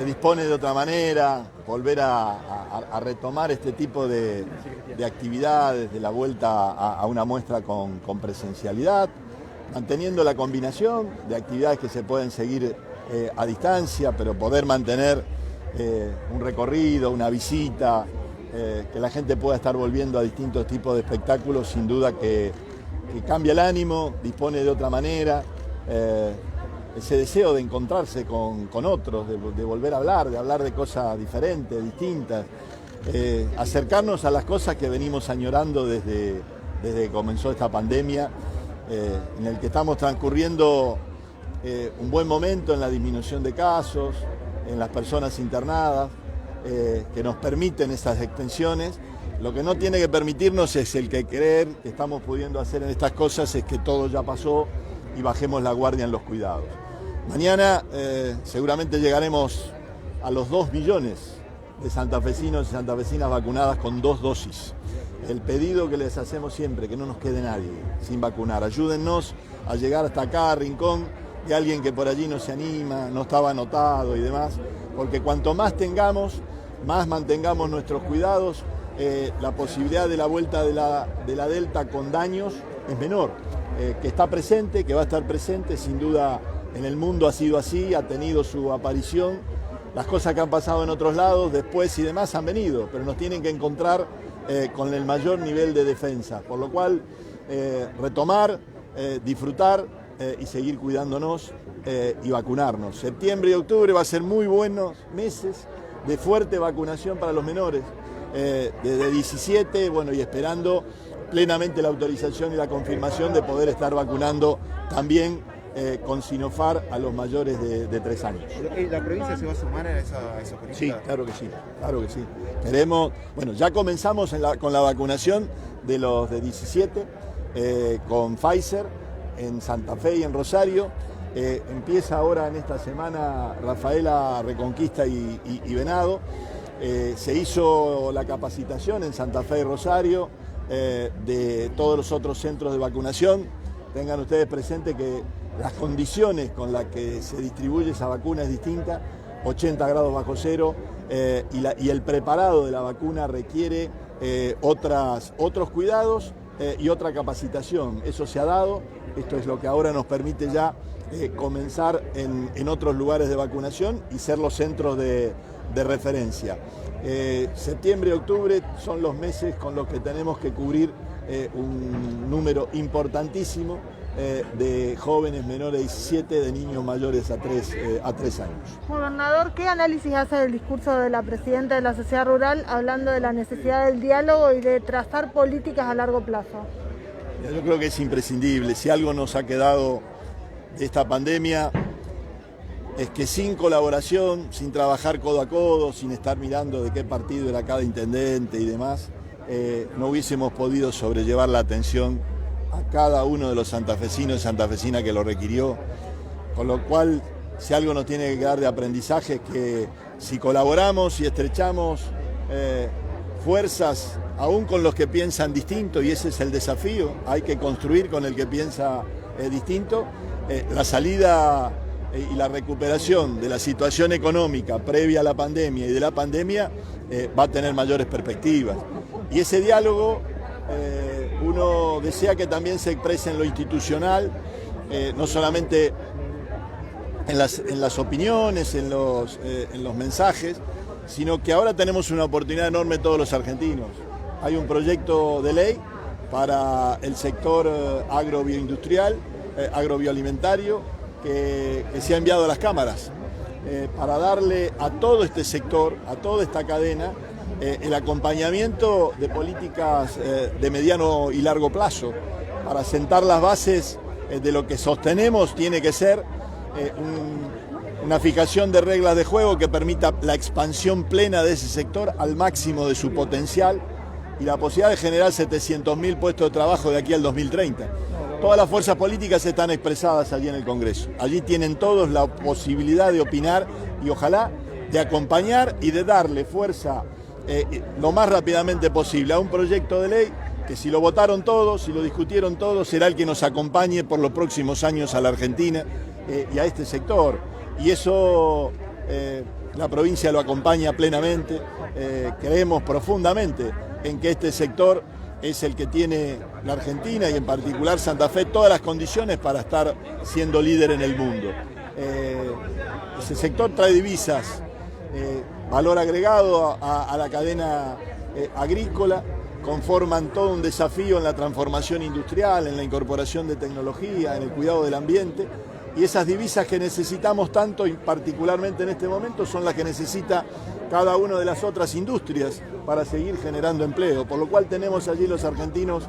dispone de otra manera, volver a retomar este tipo de actividades, de la vuelta a una muestra con presencialidad, manteniendo la combinación de actividades que se pueden seguir a distancia, pero poder mantener un recorrido, una visita, que la gente pueda estar volviendo a distintos tipos de espectáculos, sin duda que cambia el ánimo, dispone de otra manera, ese deseo de encontrarse con otros, de volver a hablar de cosas diferentes, distintas, acercarnos a las cosas que venimos añorando desde que comenzó esta pandemia, en el que estamos transcurriendo un buen momento en la disminución de casos, en las personas internadas, que nos permiten esas extensiones. Lo que no tiene que permitirnos es el que creer que estamos pudiendo hacer en estas cosas es que todo ya pasó y bajemos la guardia en los cuidados. Mañana seguramente llegaremos a los 2 millones de santafesinos y santafesinas vacunadas con 2 dosis. El pedido que les hacemos siempre, que no nos quede nadie sin vacunar. Ayúdennos a llegar hasta acá, a Rincón, de alguien que por allí no se anima, no estaba anotado y demás, porque cuanto más tengamos, más mantengamos nuestros cuidados, la posibilidad de la vuelta de la Delta con daños es menor, que está presente, que va a estar presente, sin duda en el mundo ha sido así, ha tenido su aparición, las cosas que han pasado en otros lados, después y demás han venido, pero nos tienen que encontrar con el mayor nivel de defensa, por lo cual retomar, disfrutar y seguir cuidándonos y vacunarnos. Septiembre y octubre va a ser muy buenos meses de fuerte vacunación para los menores, desde 17, bueno, y esperando plenamente la autorización y la confirmación de poder estar vacunando también con Sinopharm a los mayores de 3 años. ¿La provincia se va a sumar a esa política? Sí, claro que sí, claro que sí. Queremos, bueno, ya comenzamos con la vacunación de los de 17 con Pfizer en Santa Fe y en Rosario. Empieza ahora en esta semana Rafaela, Reconquista y Venado. Se hizo la capacitación en Santa Fe y Rosario de todos los otros centros de vacunación. Tengan ustedes presente que las condiciones con las que se distribuye esa vacuna es distinta, 80 grados bajo cero, y el preparado de la vacuna requiere otros cuidados y otra capacitación. Eso se ha dado, esto es lo que ahora nos permite ya comenzar en otros lugares de vacunación y ser los centros de referencia. Septiembre y octubre son los meses con los que tenemos que cubrir un número importantísimo de jóvenes menores de 17, de niños mayores a 3 años. Gobernador, ¿qué análisis hace del discurso de la presidenta de la Sociedad Rural hablando de la necesidad del diálogo y de trazar políticas a largo plazo? Yo creo que es imprescindible. Si algo nos ha quedado de esta pandemia es que sin colaboración, sin trabajar codo a codo, sin estar mirando de qué partido era cada intendente y demás, no hubiésemos podido sobrellevar la atención a cada uno de los santafesinos y santafesinas que lo requirió, con lo cual si algo nos tiene que quedar de aprendizaje es que si colaboramos y estrechamos fuerzas, aún con los que piensan distinto, y ese es el desafío, hay que construir con el que piensa distinto, la salida y la recuperación de la situación económica previa a la pandemia y de la pandemia va a tener mayores perspectivas. Y ese diálogo uno desea que también se exprese en lo institucional, no solamente en las opiniones, en los mensajes, sino que ahora tenemos una oportunidad enorme todos los argentinos. Hay un proyecto de ley para el sector agrobioindustrial, agrobioalimentario, que se ha enviado a las cámaras para darle a todo este sector, a toda esta cadena, el acompañamiento de políticas de mediano y largo plazo, para sentar las bases de lo que sostenemos tiene que ser una fijación de reglas de juego que permita la expansión plena de ese sector al máximo de su potencial y la posibilidad de generar 700.000 puestos de trabajo de aquí al 2030. Todas las fuerzas políticas están expresadas allí en el Congreso. Allí tienen todos la posibilidad de opinar y ojalá de acompañar y de darle fuerza lo más rápidamente posible a un proyecto de ley que si lo votaron todos, si lo discutieron todos, será el que nos acompañe por los próximos años a la Argentina y a este sector. Y eso la provincia lo acompaña plenamente. Creemos profundamente en que este sector es el que tiene la Argentina y en particular Santa Fe todas las condiciones para estar siendo líder en el mundo. Ese sector trae divisas, valor agregado a la cadena agrícola, conforman todo un desafío en la transformación industrial, en la incorporación de tecnología, en el cuidado del ambiente, y esas divisas que necesitamos tanto y particularmente en este momento son las que necesita cada una de las otras industrias para seguir generando empleo, por lo cual tenemos allí los argentinos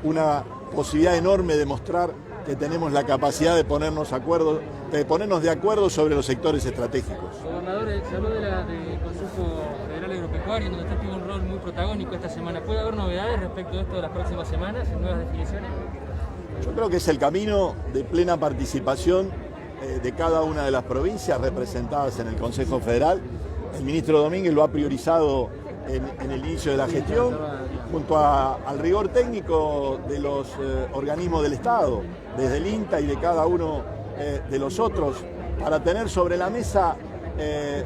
una posibilidad enorme de mostrar que tenemos la capacidad de ponernos de acuerdo sobre los sectores estratégicos. Gobernador, se habló del Consejo Federal Agropecuario, donde usted tuvo un rol muy protagónico esta semana. ¿Puede haber novedades respecto de esto de las próximas semanas, en nuevas definiciones? Yo creo que es el camino de plena participación de cada una de las provincias representadas en el Consejo Federal. El ministro Domínguez lo ha priorizado en el inicio de la gestión, junto al rigor técnico de los organismos del Estado, desde el INTA y de cada uno de los otros, para tener sobre la mesa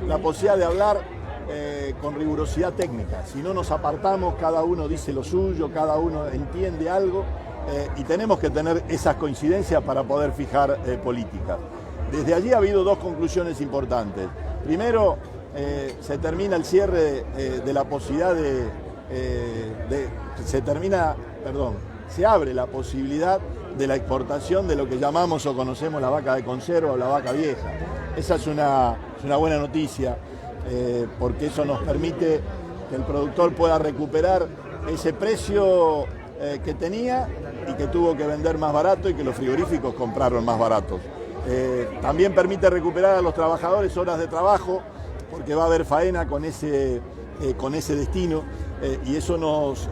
la posibilidad de hablar con rigurosidad técnica. Si no nos apartamos, cada uno dice lo suyo, cada uno entiende algo y tenemos que tener esas coincidencias para poder fijar políticas. Desde allí ha habido dos conclusiones importantes. Primero, se cierre de la posibilidad se abre la posibilidad de la exportación de lo que llamamos o conocemos la vaca de conserva o la vaca vieja. Esa es una buena noticia, porque eso nos permite que el productor pueda recuperar ese precio que tenía y que tuvo que vender más barato y que los frigoríficos compraron más baratos. También permite recuperar a los trabajadores horas de trabajo, porque va a haber faena con ese destino y eso nos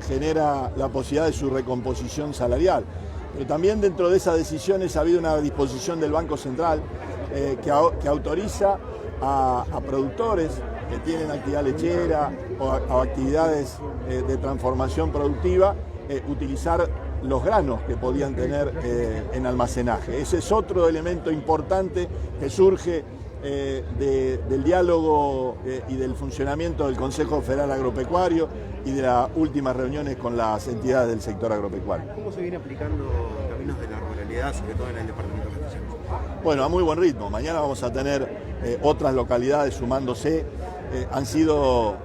genera la posibilidad de su recomposición salarial. Pero también dentro de esas decisiones ha habido una disposición del Banco Central que autoriza a productores que tienen actividad lechera o actividades de transformación productiva utilizar los granos que podían tener en almacenaje. Ese es otro elemento importante que surge del diálogo y del funcionamiento del Consejo Federal Agropecuario y de las últimas reuniones con las entidades del sector agropecuario. ¿Cómo se viene aplicando caminos de la ruralidad, sobre todo en el departamento de Concepción? Bueno, a muy buen ritmo. Mañana vamos a tener otras localidades sumándose. Han sido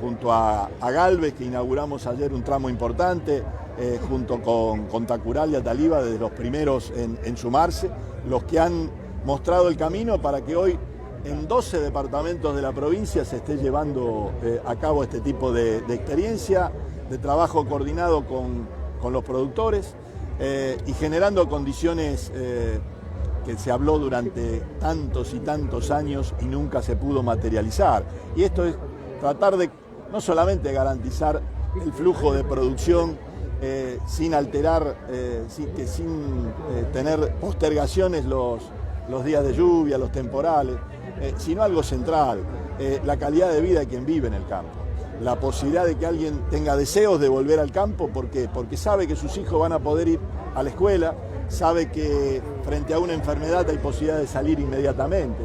junto a Galvez, que inauguramos ayer un tramo importante, junto con Tacural y Ataliva, desde los primeros en sumarse, los que han mostrado el camino para que hoy en 12 departamentos de la provincia se esté llevando a cabo este tipo de experiencia, de trabajo coordinado con los productores y generando condiciones que se habló durante tantos y tantos años y nunca se pudo materializar. Y esto es tratar de no solamente garantizar el flujo de producción sin alterar, sin tener postergaciones los días de lluvia, los temporales, sino algo central, la calidad de vida de quien vive en el campo. La posibilidad de que alguien tenga deseos de volver al campo, ¿por qué? Porque sabe que sus hijos van a poder ir a la escuela, sabe que frente a una enfermedad hay posibilidad de salir inmediatamente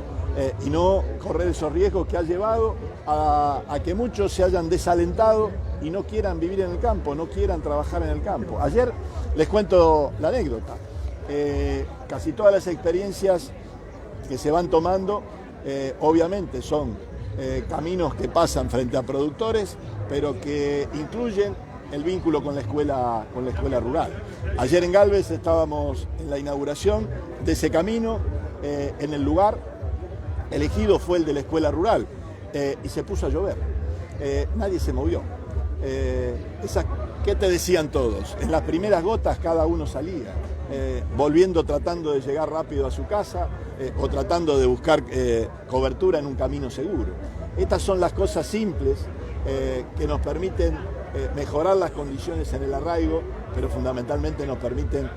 y no correr esos riesgos que ha llevado a que muchos se hayan desalentado y no quieran vivir en el campo, no quieran trabajar en el campo. Ayer les cuento la anécdota. Casi todas las experiencias que se van tomando, obviamente son caminos que pasan frente a productores, pero que incluyen el vínculo con la escuela rural. Ayer en Galvez estábamos en la inauguración de ese camino, en el lugar elegido fue el de la escuela rural, y se puso a llover. Nadie se movió. ¿Qué te decían todos? En las primeras gotas cada uno salía, volviendo, tratando de llegar rápido a su casa o tratando de buscar cobertura en un camino seguro. Estas son las cosas simples que nos permiten mejorar las condiciones en el arraigo, pero fundamentalmente nos permiten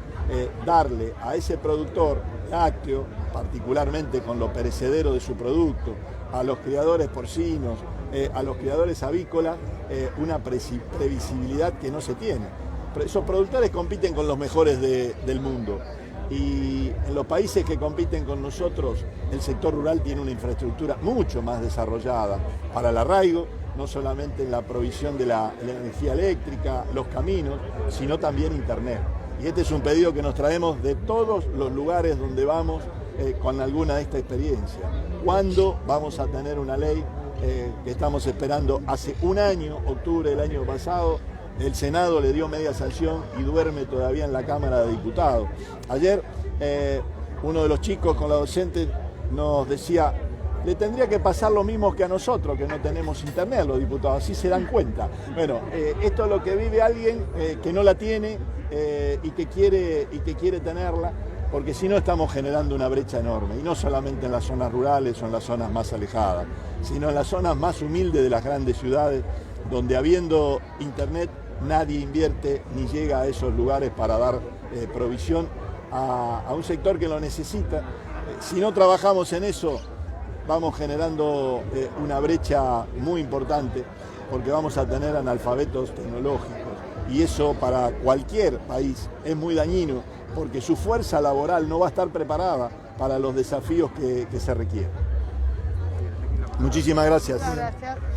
darle a ese productor lácteo, particularmente con lo perecedero de su producto, a los criadores porcinos, a los criadores avícolas, una previsibilidad que no se tiene. Esos productores compiten con los mejores del mundo Y en los países que compiten con nosotros, el sector rural tiene una infraestructura mucho más desarrollada para el arraigo, no solamente en la provisión de la energía eléctrica, los caminos, sino también Internet. Y este es un pedido que nos traemos de todos los lugares donde vamos con alguna de esta experiencia. ¿Cuándo vamos a tener una ley que estamos esperando hace un año, octubre del año pasado? El Senado le dio media sanción y duerme todavía en la Cámara de Diputados. Ayer uno de los chicos con la docente nos decía, le tendría que pasar lo mismo que a nosotros, que no tenemos internet, los diputados, así se dan cuenta. Bueno, esto es lo que vive alguien que no la tiene y que quiere tenerla, porque si no estamos generando una brecha enorme, y no solamente en las zonas rurales o en las zonas más alejadas, sino en las zonas más humildes de las grandes ciudades, donde habiendo internet nadie invierte ni llega a esos lugares para dar provisión a un sector que lo necesita. Si no trabajamos en eso, vamos generando una brecha muy importante, porque vamos a tener analfabetos tecnológicos, y eso para cualquier país es muy dañino, porque su fuerza laboral no va a estar preparada para los desafíos que se requieren. Muchísimas gracias. Muchas gracias.